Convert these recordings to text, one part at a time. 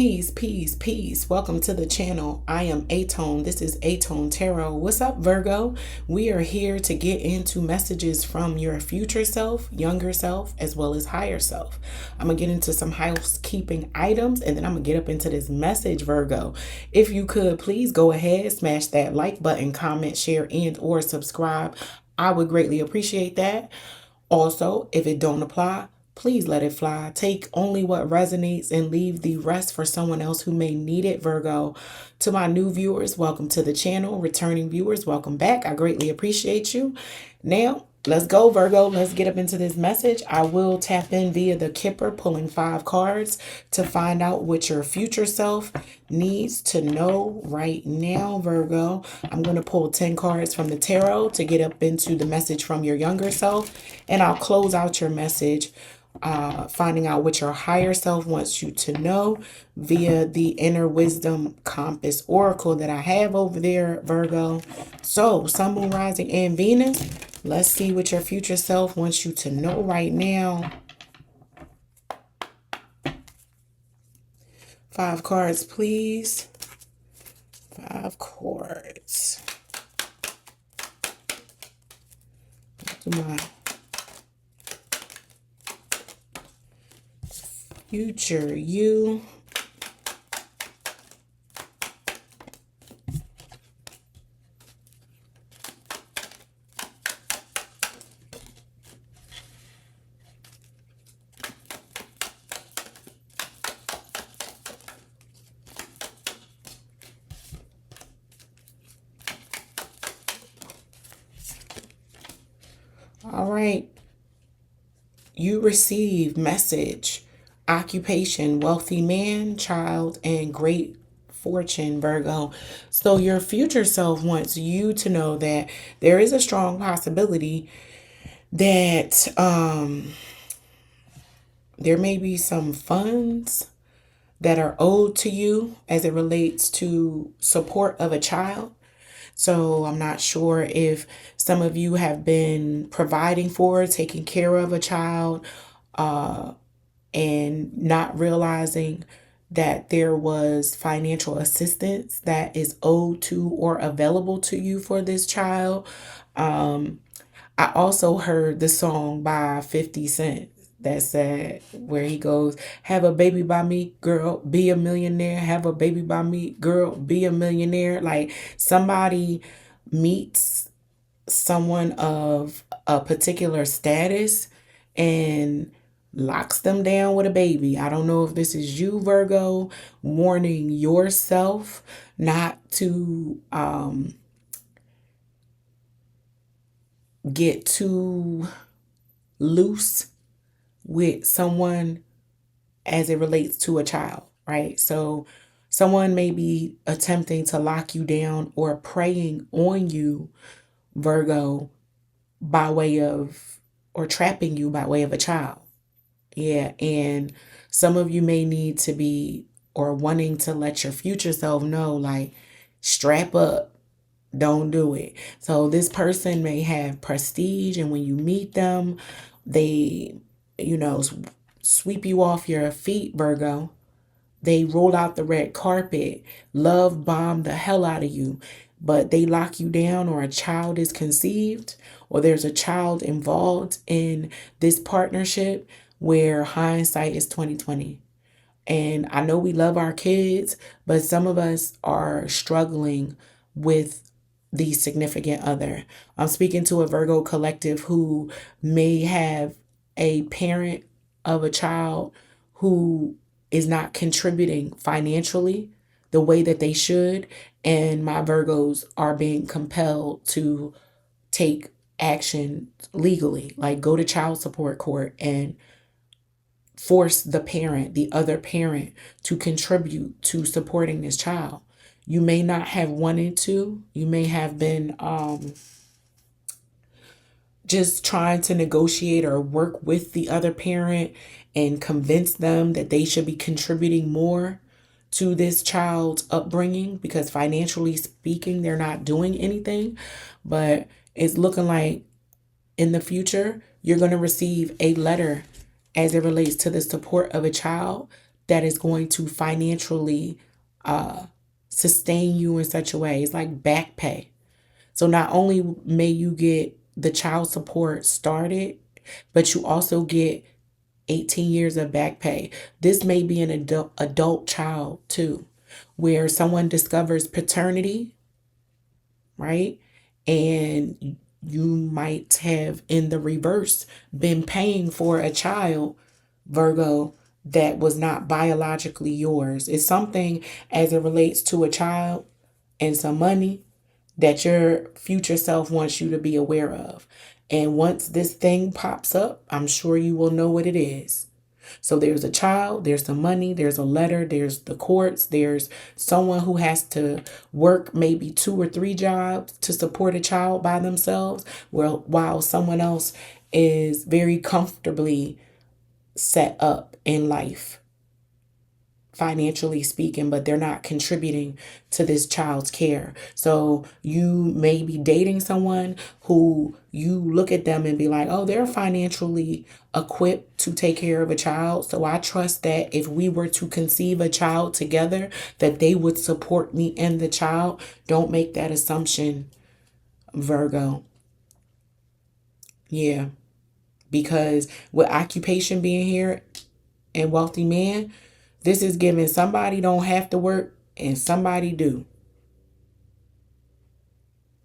Peace, peace, peace. Welcome to the channel. I am aTone. This is aTone Tarot. What's up, Virgo? We are here to get into messages from your future self, younger self, as well as higher self. I'm going to get into some housekeeping items and then I'm going to get up into this message, Virgo. If you could, please go ahead, smash that like button, comment, share, and or subscribe. I would greatly appreciate that. Also, if it don't apply, please let it fly. Take only what resonates and leave the rest for someone else who may need it, Virgo. To my new viewers, welcome to the channel. Returning viewers, welcome back. I greatly appreciate you. Now, let's go, Virgo. Let's get up into this message. I will tap in via the Kipper, pulling 5 cards to find out what your future self needs to know right now, Virgo. I'm going to pull 10 cards from the tarot to get up into the message from your younger self, and I'll close out your message finding out what your higher self wants you to know via the inner wisdom compass oracle that I have over there, Virgo. So Sun, Moon, Rising, and Venus, let's see what your future self wants you to know right now. 5 cards, please. 5 cards. Do my future you. All right. You receive message. Occupation, wealthy man, child, and great fortune, Virgo. So your future self wants you to know that there is a strong possibility that there may be some funds that are owed to you as it relates to support of a child. So I'm not sure if some of you have been providing for, taking care of a child, and not realizing that there was financial assistance that is owed to or available to you for this child. I also heard the song by 50 Cent that said, where he goes, have a baby by me, girl, be a millionaire. Have a baby by me, girl, be a millionaire. Like, somebody meets someone of a particular status and locks them down with a baby. I don't know if this is you, Virgo, warning yourself not to get too loose with someone as it relates to a child, right? So someone may be attempting to lock you down or preying on you, Virgo, by way of, or trapping you by way of a child. Yeah, and some of you may need to be, or wanting to let your future self know, like, strap up, don't do it. So this person may have prestige, and when you meet them, they, sweep you off your feet, Virgo. They roll out the red carpet, love bomb the hell out of you, but they lock you down, or a child is conceived, or there's a child involved in this partnership where hindsight is 2020. And I know we love our kids, but some of us are struggling with the significant other. I'm speaking to a Virgo collective who may have a parent of a child who is not contributing financially the way that they should, and my Virgos are being compelled to take action legally, like go to child support court and force the parent, the other parent, to contribute to supporting this child. You may not have wanted to. You may have been just trying to negotiate or work with the other parent and convince them that they should be contributing more to this child's upbringing, because financially speaking, they're not doing anything. But it's looking like in the future, you're going to receive a letter as it relates to the support of a child that is going to financially sustain you in such a way. It's like back pay. So not only may you get the child support started, but you also get 18 years of back pay. This may be an adult child too, where someone discovers paternity, right? And you might have, in the reverse, been paying for a child, Virgo, that was not biologically yours. It's something as it relates to a child and some money that your future self wants you to be aware of. And once this thing pops up, I'm sure you will know what it is. So there's a child, there's the money, there's a letter, there's the courts, there's someone who has to work maybe 2 or 3 jobs to support a child by themselves, while someone else is very comfortably set up in life, financially speaking, but they're not contributing to this child's care. So you may be dating someone who you look at them and be like, oh, they're financially equipped to take care of a child. So I trust that if we were to conceive a child together, that they would support me and the child. Don't make that assumption, Virgo. Yeah, because with occupation being here and wealthy man, this is giving somebody don't have to work and somebody do.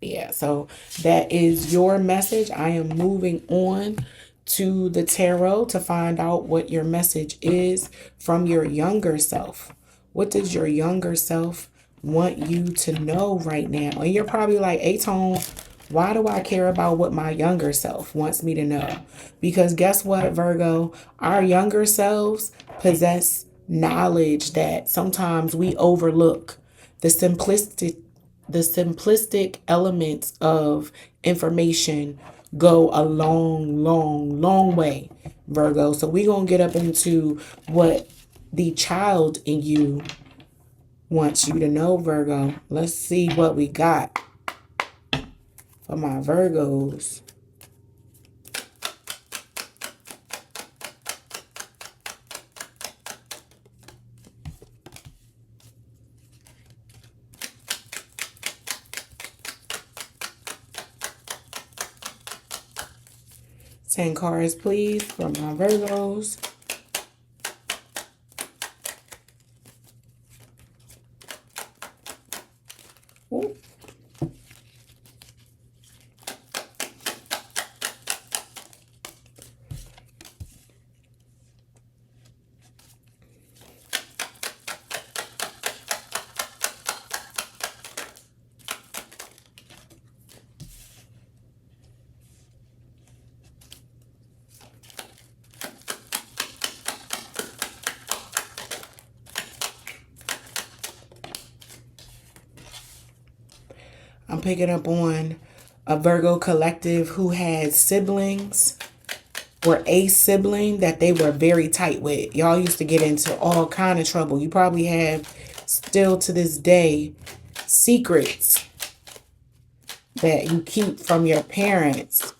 Yeah, so that is your message. I am moving on to the tarot to find out what your message is from your younger self. What does your younger self want you to know right now? And you're probably like, aTone, why do I care about what my younger self wants me to know? Because guess what, Virgo? Our younger selves possess knowledge that sometimes we overlook. The simplistic elements of information go a long, long, long way, Virgo. So we're going to get up into what the child in you wants you to know, Virgo. Let's see what we got for my Virgos. Ten cards, please, for my Virgos. Ooh. I'm picking up on a Virgo collective who had siblings or a sibling that they were very tight with. Y'all used to get into all kind of trouble. You probably have still to this day secrets that you keep from your parents,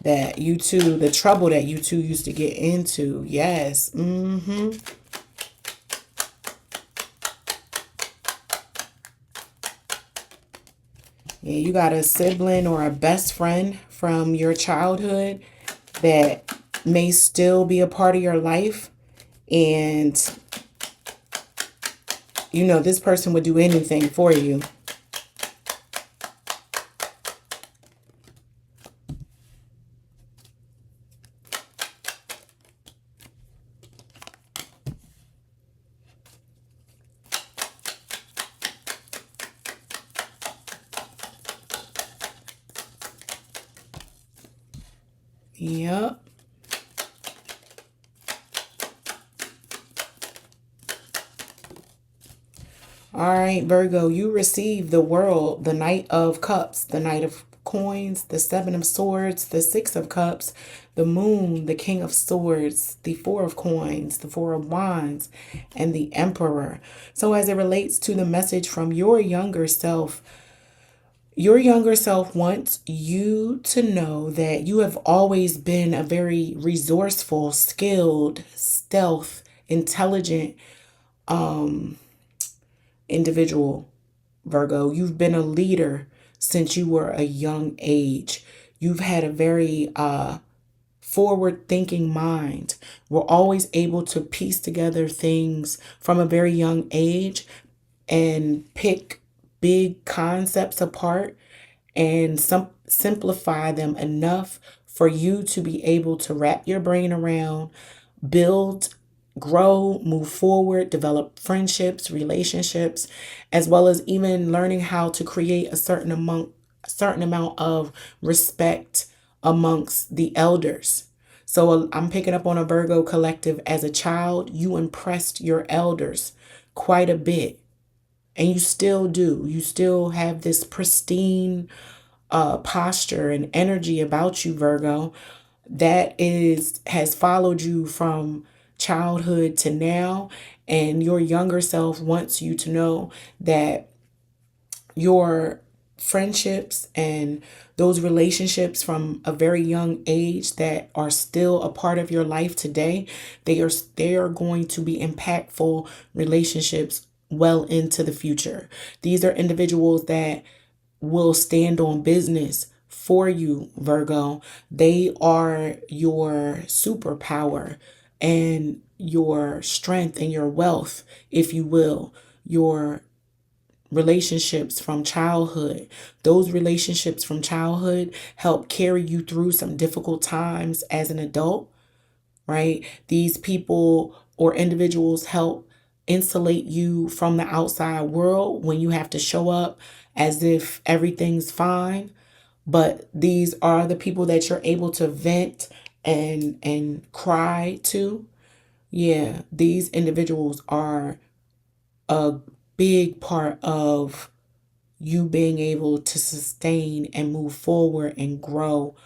that you two, the trouble that you two used to get into. Yes. Mm-hmm. Yeah, you got a sibling or a best friend from your childhood that may still be a part of your life. And, you know, this person would do anything for you. Yep. All right, Virgo, you receive the world, the Knight of Cups, the Knight of Coins, the Seven of Swords, the Six of Cups, the Moon, the King of Swords, the Four of Coins, the Four of Wands, and the Emperor. So as it relates to the message from your younger self wants you to know that you have always been a very resourceful, skilled, stealth, intelligent individual, Virgo. You've been a leader since you were a young age. You've had a very forward thinking mind. We're always able to piece together things from a very young age and pick big concepts apart and simplify them enough for you to be able to wrap your brain around, build, grow, move forward, develop friendships, relationships, as well as even learning how to create a certain amount of respect amongst the elders. So I'm picking up on a Virgo collective. As a child, you impressed your elders quite a bit. And you still do. You still have this pristine posture and energy about you, Virgo, that has followed you from childhood to now. And your younger self wants you to know that your friendships and those relationships from a very young age that are still a part of your life today, they are going to be impactful relationships well into the future. These are individuals that will stand on business for you, Virgo. They are your superpower and your strength and your wealth, if you will, your relationships from childhood. Those relationships from childhood help carry you through some difficult times as an adult, right? These people or individuals help insulate you from the outside world when you have to show up as if everything's fine. But these are the people that you're able to vent and cry to. Yeah, these individuals are a big part of you being able to sustain and move forward and grow,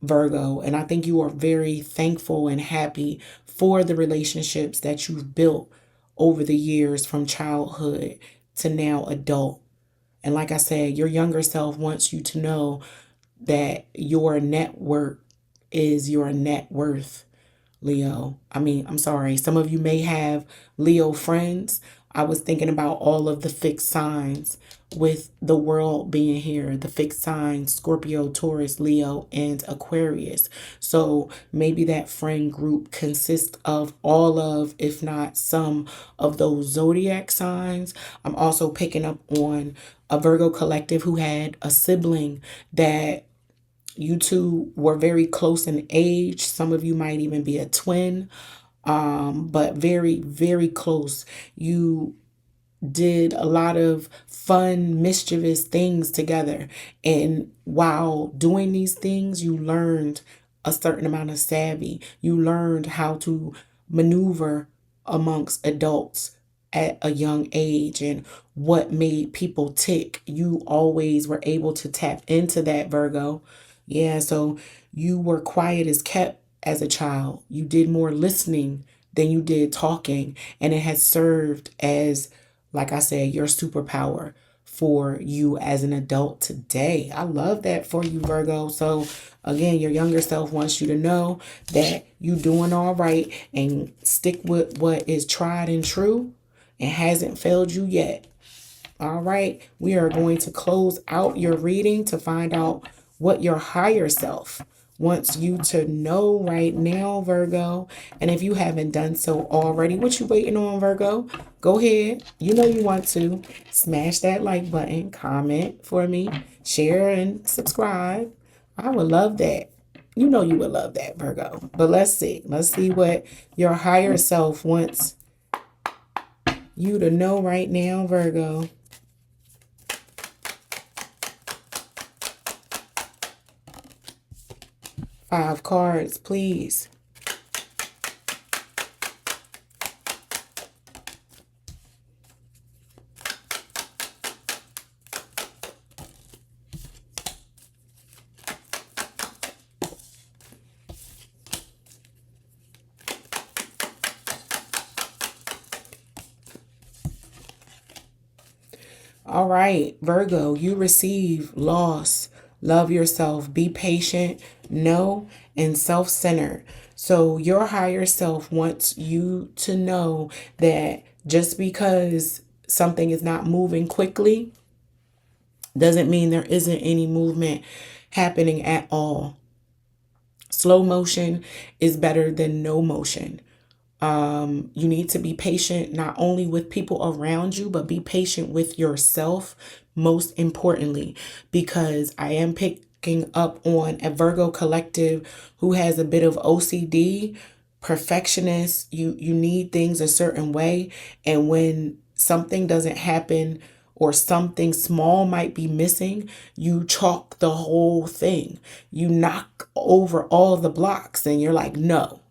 Virgo. And I think you are very thankful and happy for the relationships that you've built over the years from childhood to now adult. And like I said, your younger self wants you to know that your network is your net worth, Leo. I'm sorry. Some of you may have Leo friends. I was thinking about all of the fixed signs with the world being here, the fixed signs, Scorpio, Taurus, Leo, and Aquarius. So maybe that friend group consists of all of, if not some of those zodiac signs. I'm also picking up on a Virgo collective who had a sibling that you two were very close in age. Some of you might even be a twin, but very, very close. You did a lot of fun, mischievous things together. And while doing these things, you learned a certain amount of savvy. You learned how to maneuver amongst adults at a young age and what made people tick. You always were able to tap into that, Virgo. Yeah, so you were quiet as kept as a child. You did more listening than you did talking, and it has served as, like I said, your superpower for you as an adult today. I love that for you, Virgo. So again, your younger self wants you to know that you doing all right and stick with what is tried and true and hasn't failed you yet. All right, we are going to close out your reading to find out what your higher self wants you to know right now, Virgo. And if you haven't done so already, what you waiting on, Virgo? Go ahead. You know you want to smash that like button, comment for me, share and subscribe. I would love that. You know you would love that, Virgo. But let's see. Let's see what your higher self wants you to know right now, Virgo. Five cards, please. All right, Virgo, you receive loss. Love yourself. Be patient, know, and self centered. So your higher self wants you to know that just because something is not moving quickly doesn't mean there isn't any movement happening at all. Slow motion is better than no motion. You need to be patient not only with people around you, but be patient with yourself, most importantly, because I am picking up on a Virgo collective who has a bit of OCD, perfectionist. You need things a certain way, and when something doesn't happen or something small might be missing, you chalk the whole thing. You knock over all the blocks and you're like, no,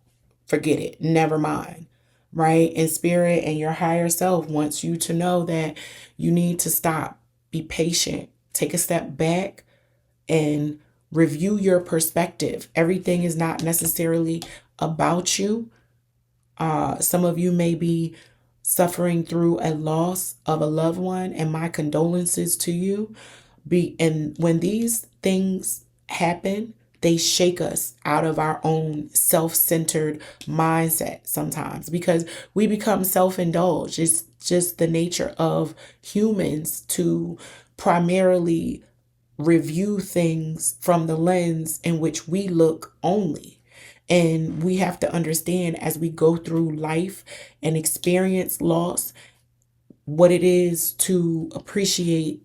forget it, never mind, right? And spirit and your higher self wants you to know that you need to stop, be patient, take a step back, and review your perspective. Everything is not necessarily about you. Some of you may be suffering through a loss of a loved one, and my condolences to you. And when these things happen, they shake us out of our own self-centered mindset sometimes because we become self-indulged. It's just the nature of humans to primarily review things from the lens in which we look only. And we have to understand as we go through life and experience loss, what it is to appreciate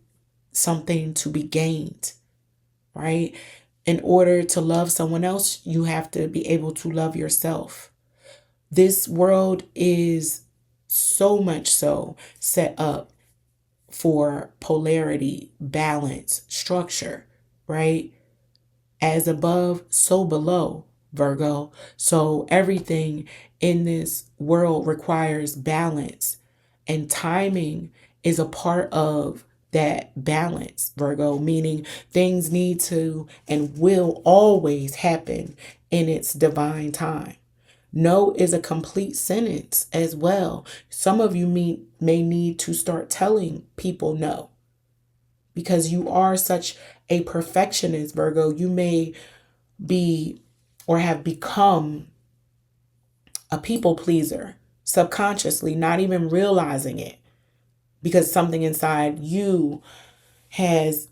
something to be gained, right? In order to love someone else, you have to be able to love yourself. This world is so much so set up for polarity, balance, structure, right? As above, so below, Virgo. So everything in this world requires balance, and timing is a part of that balance, Virgo, meaning things need to and will always happen in its divine time. No is a complete sentence as well. Some of you may need to start telling people no because you are such a perfectionist, Virgo. You may be or have become a people pleaser subconsciously, not even realizing it, because something inside you has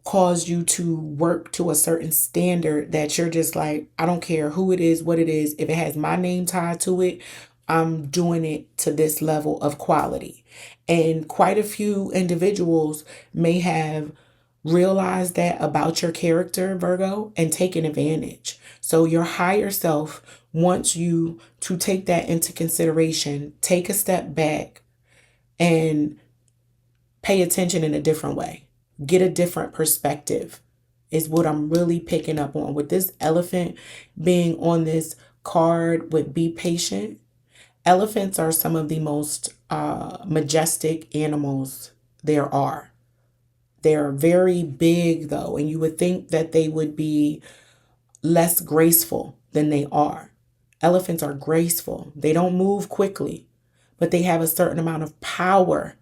caused you to work to a certain standard that you're just like, I don't care who it is, what it is. If it has my name tied to it, I'm doing it to this level of quality. And quite a few individuals may have realized that about your character, Virgo, and taken advantage. So your higher self wants you to take that into consideration, take a step back, and pay attention in a different way. Get a different perspective is what I'm really picking up on. With this elephant being on this card with be patient, elephants are some of the most majestic animals there are. They're very big though, and you would think that they would be less graceful than they are. Elephants are graceful. They don't move quickly, but they have a certain amount of power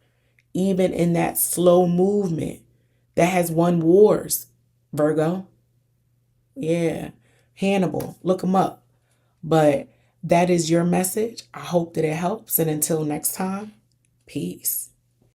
even in that slow movement that has won wars, Virgo. Yeah, Hannibal, look him up. But that is your message. I hope that it helps. And until next time, peace.